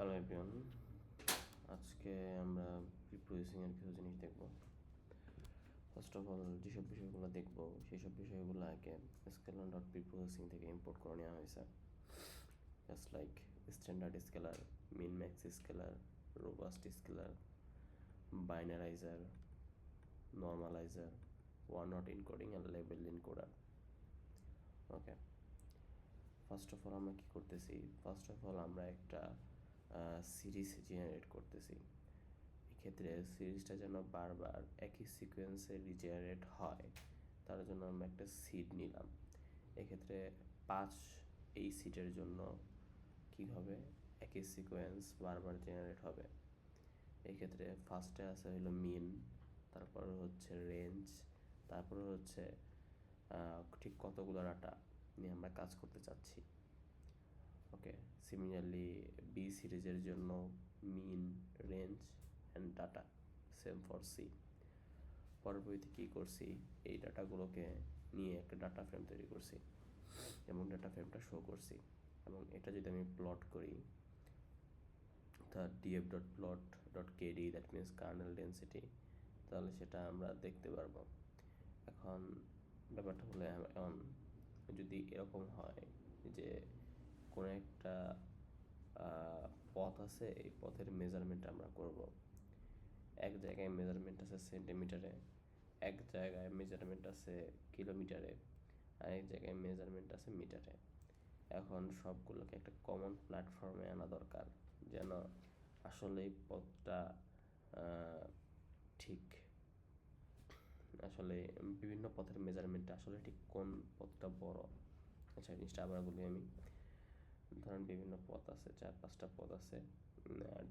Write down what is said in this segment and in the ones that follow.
Hello everyone, আজকে আমরা প্রিপ্রসেসিংয়ের কিছু জিনিস দেখব। ফার্স্ট অফ অল যেসব বিষয়গুলো দেখব সেই সব বিষয়গুলো আগে স্কেলার ডট প্রিপ্রসেসিং থেকে ইম্পোর্ট করে নেওয়া হয়েছে। Just like standard scaler, min max scaler, robust scaler, binarizer, normalizer, one hot encoding and label encoder. Okay, first of all আমরা কী করতেছি? ফার্স্ট অফ অল আমরা একটা সিরিজ জেনারেট করতেছি। এক্ষেত্রে সিরিজটা যেন বারবার একই সিকোয়েন্সে রিজেনারেট হয়, তার জন্য আমরা একটা সিড নিলাম। এক্ষেত্রে 5 এই সিটের জন্য কী হবে? একই সিকোয়েন্স বারবার জেনারেট হবে। এক্ষেত্রে ফার্স্টে আছে হলো মিন, তারপর হচ্ছে রেঞ্জ, তারপর হচ্ছে ঠিক কতগুলো ডাটা নিয়ে আমরা কাজ করতে চাচ্ছি। ওকে, সিমিলারলি বি সিরিজের জন্য mean, range and data, same for C. পরবর্তীতে কী করছি? এই ডাটাগুলোকে নিয়ে একটা ডাটা ফ্রেম তৈরি করছি এবং ডাটা ফ্রেমটা শো করছি। এবং এটা যদি আমি প্লট করি, অর্থাৎ df dot plot dot KD, that means kernel density, তাহলে সেটা আমরা দেখতে পারবো। এখন ব্যাপারটা হলো এমন, যদি এরকম হয় যে কোনো একটা পথ আছে, এই পথের মেজারমেন্ট আমরা করব। এক জায়গায় মেজারমেন্ট আছে সেন্টিমিটারে, এক জায়গায় মেজারমেন্ট আছে কিলোমিটারে, আর এক জায়গায় মেজারমেন্ট আছে মিটারে। এখন সবগুলোকে একটা কমন প্ল্যাটফর্মে আনা দরকার, যেন আসলে এই পথটা ঠিক, আসলে বিভিন্ন পথের মেজারমেন্টটা আসলে ঠিক কোন পথটা বড়। আচ্ছা, জিনিসটা আবার বলি আমি। ধরেন বিভিন্ন পথ আছে, 4-5টা পথ আছে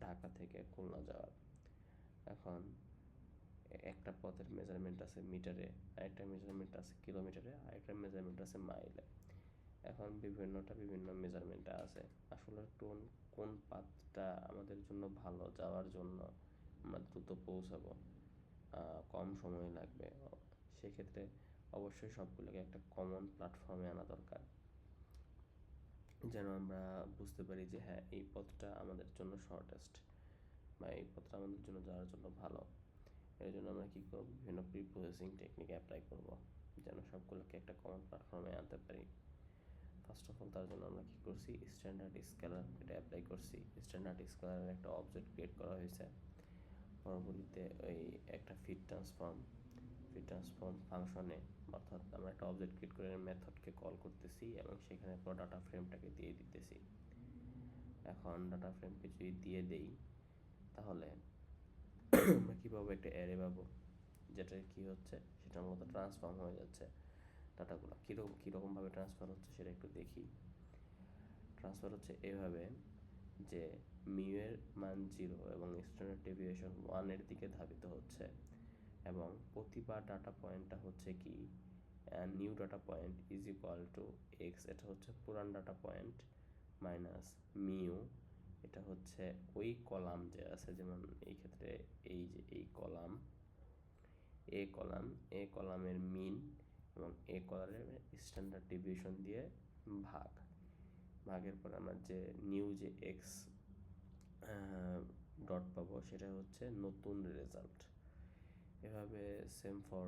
ঢাকা থেকে খুলনা যাওয়ার। এখন একটা পথের মেজারমেন্ট আছে মিটারে, আরেকটা মেজারমেন্ট আছে কিলোমিটারে, আরেকটা মেজারমেন্ট আছে মাইলে। এখন বিভিন্ন মেজারমেন্টটা আছে। আসলে কোন পাথটা আমাদের জন্য ভালো, যাওয়ার জন্য আমরা দ্রুত পৌঁছাবো, কম সময় লাগবে, সেক্ষেত্রে অবশ্যই সবগুলোকে একটা কমন প্ল্যাটফর্মে আনা দরকার, যেন আমরা বুঝতে পারি যে হ্যাঁ, এই পথটা আমাদের জন্য শর্টেস্ট বা এই পথটা আমাদের জন্য যাওয়ার জন্য ভালো। এর জন্য আমরা কী করব? বিভিন্ন প্রিপ্রসেসিং টেকনিক অ্যাপ্লাই করব, যেন সবগুলোকে একটা কমন প্ল্যাটফর্মে আনতে পারি। ফার্স্ট অফ অল তার জন্য আমরা কী করছি? স্ট্যান্ডার্ড স্কেলার এটা অ্যাপ্লাই করছি। স্ট্যান্ডার্ড স্কেলারের একটা অবজেক্ট ক্রিয়েট করা হয়েছে। পরবর্তীতে ওই একটা ফিট ট্রান্সফর্ম ফাংশনে, অর্থাৎ আমরা একটা অবজেক্ট ক্রিয়েট করে মেথডকে কল করতেছি এবং সেখানে পুরো ডাটা ফ্রেমটাকে দিয়ে দিতেছি। এখন ডাটা ফ্রেমকে যদি দিয়ে দেই, তাহলে আমরা কীভাবে একটা অ্যারে পাবো, যেটা কী হচ্ছে, সেটার মতো ট্রান্সফর্ম হয়ে যাচ্ছে ডাটাগুলো। কীরকমভাবে ট্রান্সফার হচ্ছে সেটা একটু দেখি। ট্রান্সফার হচ্ছে এভাবে যে মিউয়ের মান 0 এবং স্ট্যান্ডার্ড ডেভিয়েশন 1-এর দিকে ধাবিত হচ্ছে, এবং প্রতিবার ডাটা পয়েন্টটা হচ্ছে কি new data point is equal two x, এটা হচ্ছে পুরান ডাটা পয়েন্ট, মাইনাস মিউ, এটা হচ্ছে ওই কলাম যে আছে, যেমন এই ক্ষেত্রে এই যে এই কলাম, এ কলামের মিন এবং এ কলামের স্ট্যান্ডার্ড ডেভিয়েশন দিয়ে ভাগের পর আমরা যে নিউ যে এক্স ডট পাবো, সেটা হচ্ছে নতুন রেজাল্ট। এভাবে same for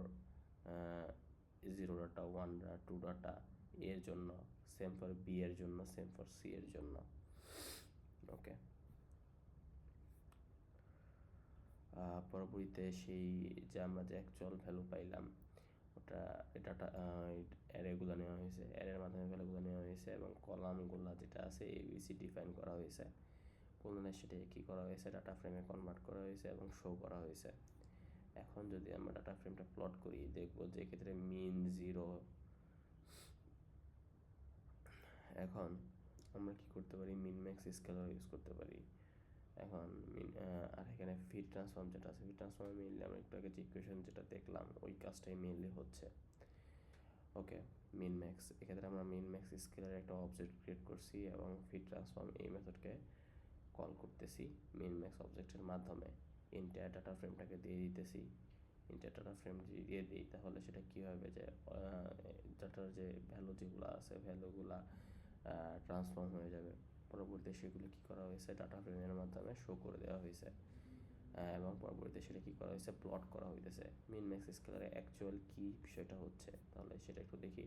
0 data, 1 data, 2 data এর জন্য, সেম ফর বি এর জন্য, সেম ফর সি এর জন্য। ওকে, পরবর্তীতে সেই যে আমরা যে অ্যাকচুয়াল ভ্যালু পাইলাম, ওটা ডাটা অ্যারেগুলো নেওয়া হয়েছে, অ্যারের মাধ্যমে ভ্যালুগুলো নেওয়া হয়েছে এবং কলামগুলো যেটা আছে ABC ডিফাইন করা হয়েছে, পুনরায় সেটাকে কী করা হয়েছে? ডাটা ফ্রেমে কনভার্ট করা হয়েছে এবং শো করা হয়েছে। এখন যদি আমরা ডাটা ফ্রেমটা প্লট করি, দেখবো যে ক্ষেত্রে মিন 0। এখন আমরা কি করতে পারি? মিন ম্যাক্স স্কেলার ইউজ করতে পারি। এখন আর এখানে ফিট ট্রান্সফর্ম যেটা আছে, ফিট ট্রান্সফর্মে মেনলি আমরা একটু আগে যে ইকুয়েশন যেটা দেখলাম, ওই কাজটাই মেনলি হচ্ছে। ওকে, মিন ম্যাক্স, এক্ষেত্রে আমরা মিন ম্যাক্স স্কেলার একটা অবজেক্ট ক্রিয়েট করছি এবং ফিট ট্রান্সফর্ম এই মেথডকে কল করতেছি মিন ম্যাক্স অবজেক্টের মাধ্যমে। ইন্টায়ার ডাটা ফ্রেমটাকে দিয়ে দিতেছি। ইন্টায়ার ডাটা ফ্রেম যদি দিয়ে দিই, তাহলে সেটা কী হবে যে ডাটার যে ভ্যালু যেগুলো আছে, ভ্যালুগুলা ট্রান্সফর্ম হয়ে যাবে। পরবর্তীতে সেগুলো কী করা হয়েছে ডাটা ফ্রেমের মাধ্যমে শো করে দেওয়া হয়েছে, এবং পরবর্তীতে সেটা কী করা হয়েছে প্লট করা হইতেছে মিন ম্যাক্স স্কেলারে অ্যাকচুয়াল কী বিষয়টা হচ্ছে। তাহলে সেটা একটু দেখি।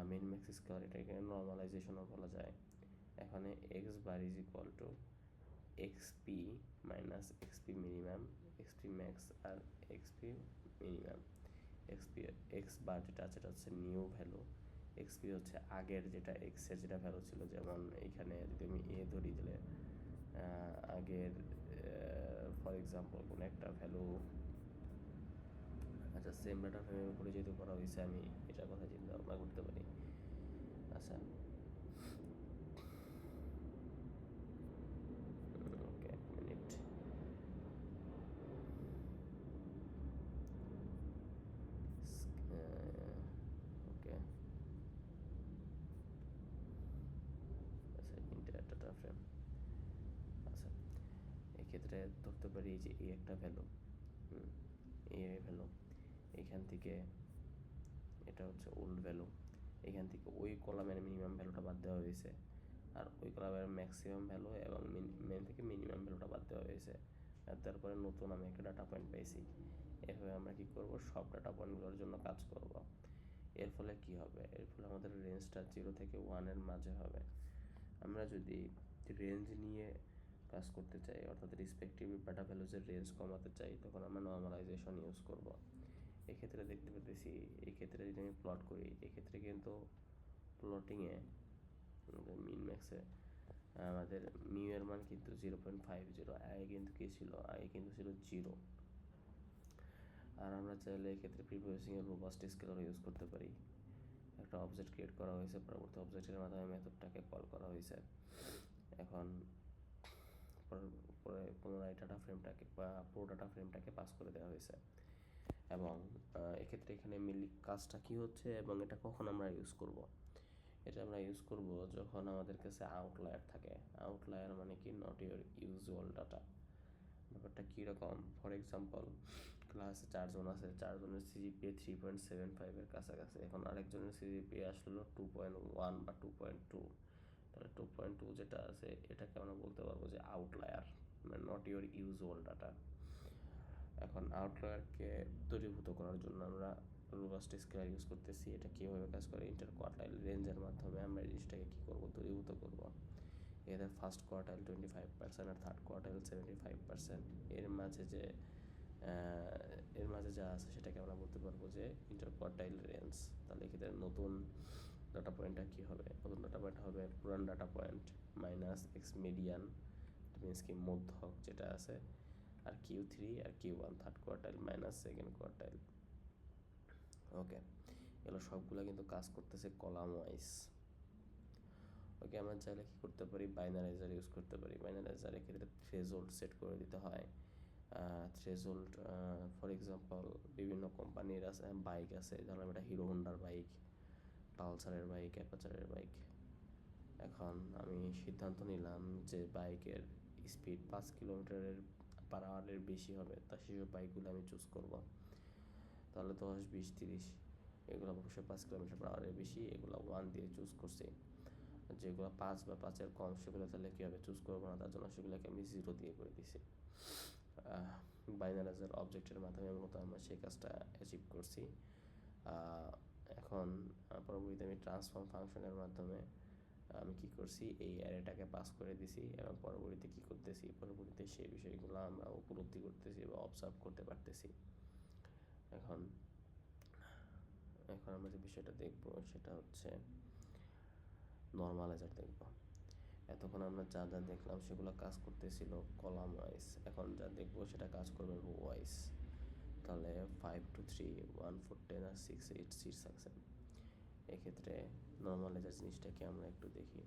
মিন ম্যাক্স স্কেলার এটাকে নর্মালাইজেশনও বলা যায়। এখানে X bar is equal to XP minus XP minimum, XP max আর XP minimum. XP X bar যেটা আছে এটা হচ্ছে নিউ ভ্যালু, এক্সপি হচ্ছে আগের যেটা এক্সের যেটা ভ্যালু ছিল, যেমন এইখানে যদি আমি এ ধরি দিলে আগের ফর এক্সাম্পল কোনো একটা ভ্যালু, আচ্ছা সেম ডাটা ফ্রেমের উপরে যেহেতু করা হয়েছে আমি এটার কথা চিন্তা ভাবনা করতে পারি। আচ্ছা ওকে এক মিনিট, ওকে আচ্ছা ইন্টার ডাটা ফ্রেম। আচ্ছা এক্ষেত্রে ধরতে পারি যে এই একটা ভ্যালু, এই ভ্যালু এইখান থেকে এটা হচ্ছে ওল্ড ভ্যালু, এখান থেকে ওই কলামের মিনিমাম ভ্যালুটা বাদ দেওয়া হয়েছে, আর ওই কলামের ম্যাক্সিমাম ভ্যালু এবং মেন থেকে মিনিমাম ভ্যালুটা বাদ দেওয়া হয়েছে, আর তারপরে নতুন আমি একটা ডাটা পয়েন্ট পাইছি। এভাবে আমরা কি করব সব ডাটা পয়েন্টগুলোর জন্য কাজ করব। এর ফলে কি হবে, এর ফলে আমাদের রেঞ্জটা 0 থেকে 1-এর মাঝে হবে। আমরা যদি রেঞ্জ নিয়ে কাজ করতে চাই অর্থাৎ রেসপেক্টিভ ডাটা ভ্যালুজের রেঞ্জ কমাতে চাই তখন আমরা নর্মালাইজেশন ইউজ করব। এক্ষেত্রে দেখতে পেতেছি এক্ষেত্রে যদি আমি প্লট করি এক্ষেত্রে কিন্তু প্লটিংয়ে মিন ম্যাক্সে আমাদের মিউ এর মান কিন্তু 0.50, আগে কিন্তু কী ছিল, আগে কিন্তু ছিল 0। আর আমরা চাইলে এক্ষেত্রে প্রিপ্রসেসিংয়ের রোবাস্ট স্কেলার ইউজ করতে পারি। একটা অবজেক্ট ক্রিয়েট করা হয়েছে, পরবর্তী অবজেক্টের মাধ্যমে মেথডটাকে কল করা হয়েছে। এখন পরে পুনরায় ডাটা ফ্রেমটাকে বা পুরো ডাটা ফ্রেমটাকে পাস করে দেওয়া হয়েছে, এবং এক্ষেত্রে এখানে মেনলি কাজটা কী হচ্ছে এবং এটা কখন আমরা ইউজ করব। এটা আমরা ইউজ করব যখন আমাদের কাছে আউটলায়ার থাকে। আউটলায়ার মানে কি, নট ইউর ইউজুয়াল ডাটা। ব্যাপারটা কীরকম, ফর এক্সাম্পল ক্লাসে 4 জন আছে, 4 জনের সিজিপিএ 3.75-এর কাছাকাছি, এখন আরেকজনের সিজিপিএ আসলো 2.1 বা 2.2, তাহলে 2.2 যেটা আছে এটাকে আমরা বলতে পারবো যে আউটলায়ার, মানে নট ইউর ইউজুয়াল ডাটা। এখন আউটলায়ারকে দূরীভূত করার জন্য আমরা রোবাস্ট স্কেলার ইউজ করতেছি। এটা কীভাবে কাজ করে, ইন্টার কোয়ার্টাইল রেঞ্জের মাধ্যমে আমরা এই জিনিসটাকে কী করবো, দূরীভূত করবো। এদের ফার্স্ট কোয়ার্টাইল 25% আর থার্ড কোয়ার্টাইল 75%, এর মাঝে যে যা আছে সেটাকে আমরা বলতে পারবো যে ইন্টার কোয়ার্টাইল রেঞ্জ। তাহলে এক্ষেত্রে নতুন ডাটা পয়েন্টটা কী হবে, নতুন ডাটা পয়েন্ট হবে পুরান data point minus X median, means কি মধ্যক যেটা আছে, আর Q3 আর Q1 third quartile minus second quartile. Okay এগুলো সবগুলো কিন্তু কাজ করতেছে কলাম ওয়াইজ। ওকে আমরা চাইলে কী করতে পারি, বাইনারাইজার ইউজ করতে পারি। বাইনারাইজার এক্ষেত্রে থ্রেশহোল্ড সেট করে দিতে হয়। থ্রেশহোল্ড ফর এক্সাম্পল বিভিন্ন কোম্পানির আছে বাইক আছে, ধরলাম এটা হিরো হোন্ডার বাইক, পালসারের বাইক, অ্যাপাচারের বাইক। এখন আমি সিদ্ধান্ত নিলাম যে বাইকের স্পিড 5 কিলোমিটার/আওয়ারের বেশি হবে, তা সেসব বাইকগুলো আমি চুজ করব। তাহলে 10, 20, 30 এগুলো অবশ্যই 5 কিলোমিটার/আওয়ারের বেশি, এগুলো 1 দিয়ে চুজ করছি। যেগুলো 5 বা 5-এর কম সেগুলো তাহলে কী হবে, চুজ করবো না, তার জন্য সেগুলোকে আমি 0 দিয়ে করে দিছি। বাইনারাইজার অবজেক্টের মাধ্যমে মূলত আমরা সেই কাজটা অ্যাচিভ করছি। এখন পরবর্তীতে আমি ট্রান্সফর্ম ফাংশনের মাধ্যমে আমি কী করছি, এই অ্যারেটাকে পাস করে দিছি, এবং পরবর্তীতে কী করতেছি, পরবর্তীতে সেই বিষয়গুলো আমরা উপলব্ধি করতেছি বা অবজার্ভ করতে পারতেছি। এখন আমরা যে বিষয়টা দেখব সেটা হচ্ছে নর্মালাইজার দেখব। এতক্ষণ আমরা যা যা দেখলাম সেগুলো কাজ করতেছিল কলাম ওয়াইজ, এখন যা দেখবো সেটা কাজ করবে রো ওয়াইজ। তাহলে 5 2 3 1 4 10 আর 6 8 6 আছে। এক্ষেত্রে নর্মালাইজার জিনিসটাকে আমরা একটু দেখি।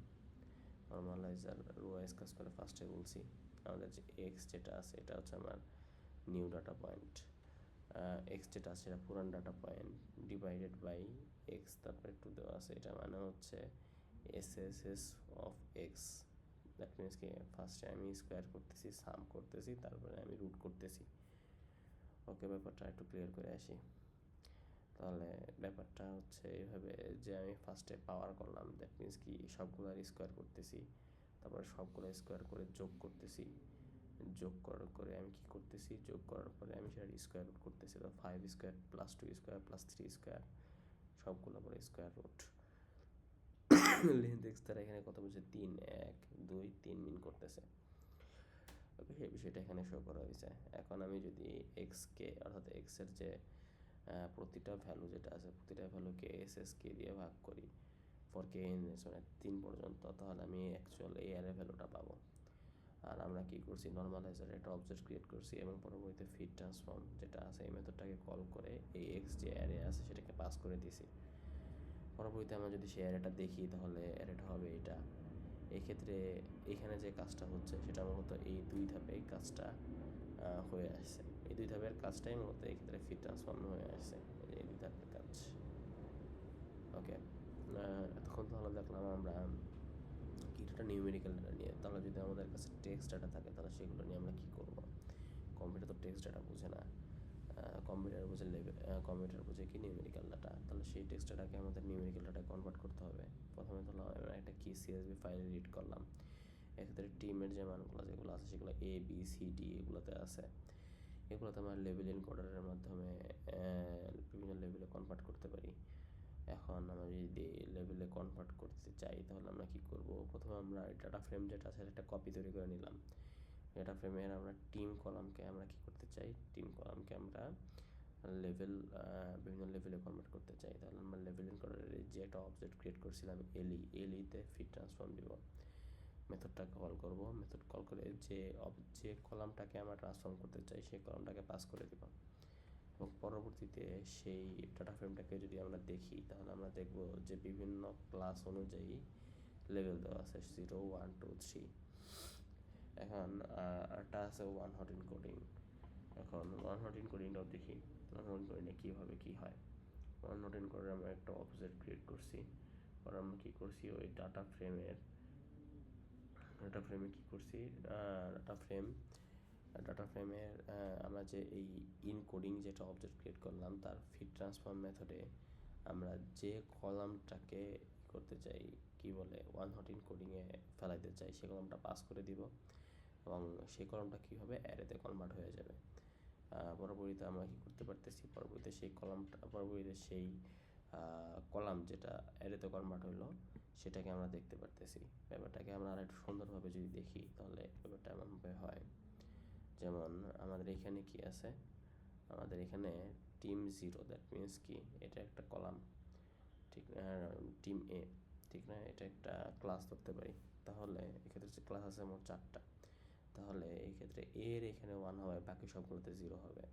নর্মালাইজার রো ওয়াইজ কাজ করে। ফার্স্টে বলছি আমাদের যে এক্স যেটা আছে এটা হচ্ছে আমার নিউ ডাটা পয়েন্ট, এক্স যেটা আছে সেটা পুরান data point divided by x, তারপরে একটু দেওয়া আছে, এটা মানে হচ্ছে SSS of x. That means কি, ফার্স্টে আমি স্কোয়ার করতেছি, সাম করতেছি, তারপরে আমি রুট করতেছি। ওকে ব্যাপারটা একটু ক্লিয়ার করে আসি। তাহলে ব্যাপারটা হচ্ছে এইভাবে যে আমি ফার্স্টে পাওয়ার করলাম, দ্যাট মিনস কি সবগুলোর স্কোয়ার করতেছি, তারপরে সবগুলো স্কোয়ার করে যোগ করতেছি, যোগ করার করে আমি কি করতেছি, যোগ করার পরে আমি সেটা স্কোয়ার রুট করতেছি। তো 5 square plus 2 square plus 3 square সবগুলো পরে স্কোয়ার রুট। লেন্থ এক্স দ্বারা এখানে কত বলছে 3, 1 2 3 মিন করতেছে। ওকে, সেই বিষয়টা এখানে শো করা হয়েছে। এখন আমি যদি এক্সকে অর্থাৎ এক্সের যে প্রতিটা ভ্যালু যেটা আছে প্রতিটা ভ্যালুকে এস এস কে দিয়ে ভাগ করি ফর কে ইন মানে 3 পর্যন্ত, তাহলে আমি অ্যাকচুয়াল এই অ্যারে ভ্যালুটা পাবো। আর আমরা কি করছি, নর্মালাইজার একটা অবজেক্ট ক্রিয়েট করছি এবং পরবর্তীতে ফিড ট্রান্সফর্ম যেটা আছে এই মেথডটাকে কল করে এই এক্স যে অ্যারে আছে সেটাকে পাস করে দিছি। পরবর্তীতে আমরা যদি সেই অ্যারেটা দেখি তাহলে অ্যারেটা হবে এটা। এই ক্ষেত্রে এখানে যে কাজটা হচ্ছে সেটা মূলত এই 2 ধাপে কাজটা হয়ে আসছে। এই 2 ধাপের কাজটাই মূলত এই ক্ষেত্রে ফিড ট্রান্সফর্ম হয়ে আসছে, এই 2 ধাপের কাজ। ওকে, এতক্ষণ তাহলে দেখলাম আমরা কি একটা নিউমেরিক্যাল ডাটা নিয়ে। তাহলে যদি আমাদের কাছে টেক্সট ডাটা থাকে তাহলে সেগুলো নিয়ে আমরা কী করব? কম্পিউটার তো টেক্সট ডাটা বোঝে না, কম্পিউটার বোঝে কম্পিউটার বোঝে কি নিউমেরিক্যাল ডাটা। তাহলে সেই টেক্সট ডাটাকে আমাদের নিউমেরিক্যাল ডাটায় কনভার্ট করতে হবে। প্রথমে ধরলাম আমরা একটা কি সিএসভি ফাইল রিড করলাম, এক্ষেত্রে টিমের যে মানগুলো যেগুলো আছে সেগুলো এ বি সি ডি এগুলোতে আছে। এগুলোতে আমরা লেভেল এনকোডারের মাধ্যমে বিভিন্ন লেভেলে কনভার্ট করতে পারি। এখন আমরা যদি লেভেলে কনভার্ট করতে চাই তাহলে আমরা কি করব, প্রথমে আমরা ডাটা ফ্রেম যেটা আছে একটা কপি তৈরি করে নিলাম। ডাটা ফ্রেমের আমরা টিম কলামকে আমরা কি করতে চাই, টিম কলামকে আমরা লেভেল বিভিন্ন লেভেলে কনভার্ট করতে চাই। তাহলে আমরা লেভেল এনকোডারে যে একটা অবজেক্ট ক্রিয়েট করছিলাম এলিতে ফিড ট্রান্সফর্ম দিব, মেথডটাকে কল করব। মেথড কল করে যে কলামটাকে আমরা ট্রান্সফর্ম করতে চাই সেই কলামটাকে পাস করে দিব এবং পরবর্তীতে সেই ডাটা ফ্রেমটাকে যদি আমরা দেখি তাহলে আমরা দেখব যে বিভিন্ন ক্লাস অনুযায়ী লেভেল দেওয়া আছে 0 1 2 3। এখন একটা আছে ওয়ান হট এনকোডিং। এখন ওয়ান হট এনকোডিংটাও দেখি ওয়ান হট এনকোডিংটা কীভাবে কী হয়। ওয়ান হট এনকোডে আমরা একটা অবজেক্ট ক্রিয়েট করছি, আর আমরা কী করছি ওই ডাটা ফ্রেমে কী করছি, ডাটা ফ্রেমের আমরা যে এই ইনকোডিং যেটা অবজেক্ট ক্রিয়েট করলাম তার ফিড ট্রান্সফর্ম মেথডে আমরা যে কলামটাকে করতে চাই কি বলে ওয়ান হট ইনকোডিংয়ে ফেলাইতে চাই সেই কলামটা পাস করে দিব এবং সেই কলামটা কী হবে অ্যারেতে কনভার্ট হয়ে যাবে। পরবর্তীতে আমরা কী করতে পারতেছি, পরবর্তীতে সেই কলাম যেটা অ্যারেতে কনভার্ট হলো সেটাকে আমরা দেখতে পারতেছি। ব্যাপারটাকে আমরা আর একটু সুন্দরভাবে যদি দেখি তাহলে ব্যাপারটা এমনভাবে হয়, যেমন আমাদের এখানে কি আছে, আমাদের এখানে টিম 0, দ্যাট মিনস কি এটা একটা কলাম, ঠিক টিম এ, ঠিক না, এটা একটা ক্লাস ধরতে পারি। তাহলে এক্ষেত্রে যে ক্লাস আছে মোট 4টা, তাহলে এই ক্ষেত্রে এর এখানে 1 হবে, বাকি সবগুলোতে 0 হবে।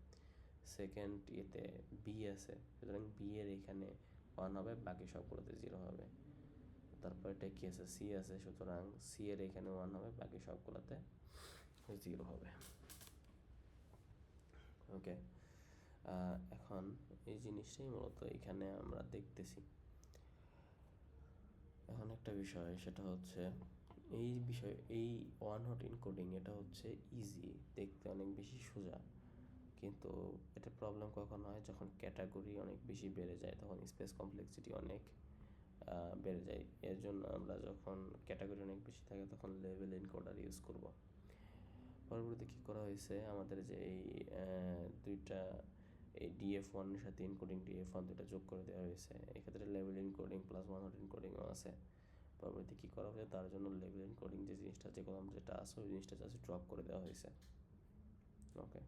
সেকেন্ড এতে বি আছে, সুতরাং বি এর এখানে 1 হবে, বাকি সবগুলোতে 0 হবে। তারপর এটা কি আছে, সি আছে, সুতরাং সি এর এখানে 1 হবে, বাকি সবগুলোতে 0 হবে। ওকে, এখন এই জিনিসটাই মূলত এখানে আমরা দেখতেছি। এখন একটা বিষয় সেটা হচ্ছে এই ওয়ান হট এনকোডিং এটা হচ্ছে ইজি, দেখতে অনেক বেশি সোজা, কিন্তু এটা প্রবলেম কখন হয় যখন ক্যাটাগরি অনেক বেশি বেড়ে যায়, তখন স্পেস কমপ্লেক্সিটি অনেক বেড়ে যায়। এর জন্য আমরা যখন ক্যাটাগরি অনেক বেশি থাকে তখন লেভেল এনকোডার ইউজ করব। পরবর্তীতে কী করা হয়েছে, আমাদের যে এই দুইটা এই DF1 এর সাথে এনকোডিং DF1 দুটো যোগ করে দেওয়া হয়েছে। এক্ষেত্রে লেভেল এনকোডিং প্লাস ওয়ান হট এনকোডিংও আছে। পরবর্তী কী করা হয়েছে, তার জন্য লেভেল এনকোডিং যে জিনিসটা যে কলাম যেটা আছে ওই জিনিসটা জাস্ট ড্রপ করে দেওয়া হয়েছে। ওকে।